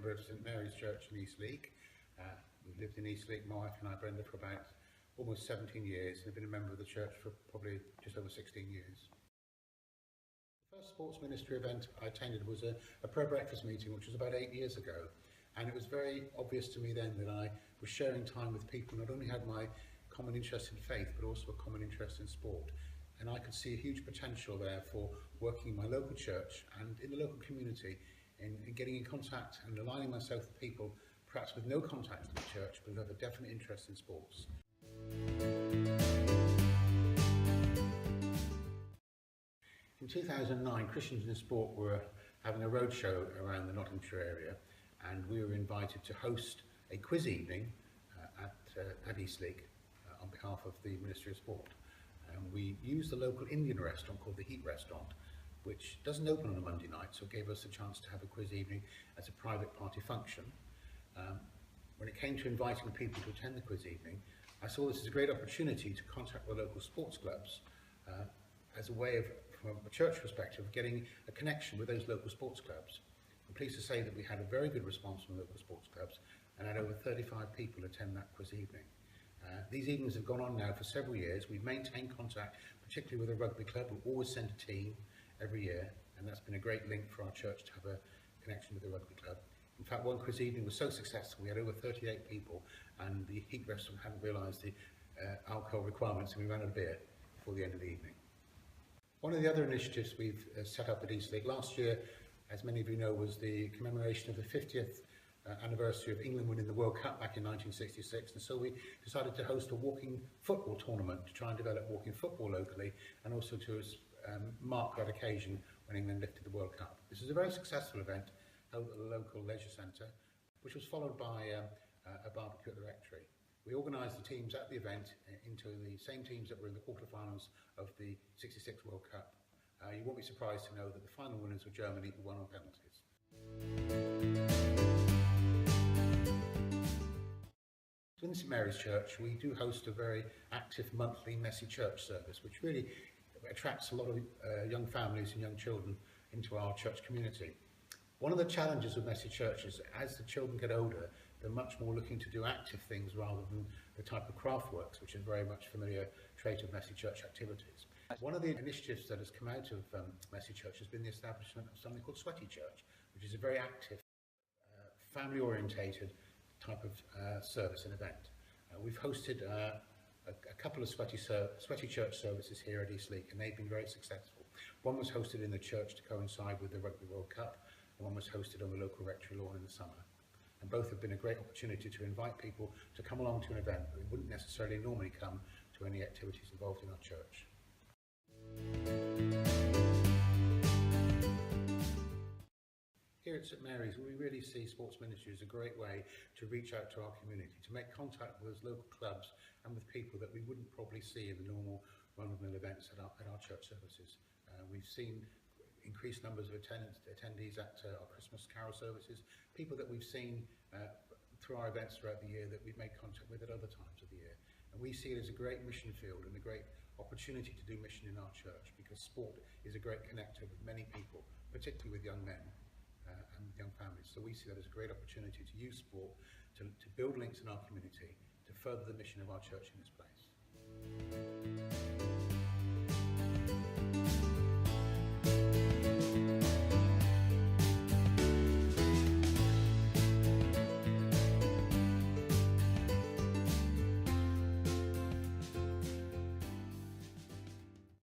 member of St Mary's Church in East Leake. We've lived in East Leake, my wife and I, Brenda, for about almost 17 years, and have been a member of the church for probably just over 16 years. The first sports ministry event I attended was a prayer breakfast meeting, which was about 8 years ago, and it was very obvious to me then that I was sharing time with people who not only had my common interest in faith, but also a common interest in sport. And I could see a huge potential there for working in my local church and in the local community in getting in contact and aligning myself with people perhaps with no contact with the church, but who have a definite interest in sports. In 2009, Christians in Sport were having a roadshow around the Nottinghamshire area, and we were invited to host a quiz evening at East Leake on behalf of the Ministry of Sport. And we used the local Indian restaurant called the Heat Restaurant, which doesn't open on a Monday night, so it gave us a chance to have a quiz evening as a private party function. When it came to inviting people to attend the quiz evening, I saw this as a great opportunity to contact the local sports clubs as a way of, from a church perspective, of getting a connection with those local sports clubs. I'm pleased to say that we had a very good response from local sports clubs and had over 35 people attend that quiz evening. These evenings have gone on now for several years. We've maintained contact, particularly with the rugby club, who always send a team every year, and that's been a great link for our church to have a connection with the rugby club. In fact, one quiz evening was so successful, we had over 38 people, and the Heat Restaurant hadn't realised the alcohol requirements, and we ran out of beer before the end of the evening. One of the other initiatives we've set up at East Leake last year, as many of you know, was the commemoration of the 50th anniversary of England winning the World Cup back in 1966, and so we decided to host a walking football tournament to try and develop walking football locally, and also to mark that occasion when England lifted the World Cup. This was a very successful event held at the local leisure centre, which was followed by a barbecue at the rectory. We organised the teams at the event into the same teams that were in the quarterfinals of the 66 World Cup. You won't be surprised to know that the final winners were Germany, who won on penalties. In St Mary's Church, we do host a very active monthly Messy Church service, which really attracts a lot of young families and young children into our church community. One of the challenges with Messy Church is as the children get older, they're much more looking to do active things rather than the type of craft works, which is very much familiar trait of Messy Church activities. One of the initiatives that has come out of Messy Church has been the establishment of something called Sweaty Church, which is a very active, family-orientated type of service and event. We've hosted a couple of Sweaty Church services here at East Leake, and they've been very successful. One was hosted in the church to coincide with the Rugby World Cup, and one was hosted on the local rectory lawn in the summer. And both have been a great opportunity to invite people to come along to an event that wouldn't necessarily normally come to any activities involved in our church. Here at St Mary's, we really see sports ministry as a great way to reach out to our community, to make contact with those local clubs and with people that we wouldn't probably see in the normal run-of-the-mill events at our church services. We've seen increased numbers of attendees at our Christmas carol services, people that we've seen through our events throughout the year that we've made contact with at other times of the year. And we see it as a great mission field and a great opportunity to do mission in our church, because sport is a great connector with many people, particularly with young men and young families. So we see that as a great opportunity to use sport to build links in our community, to further the mission of our church in this place.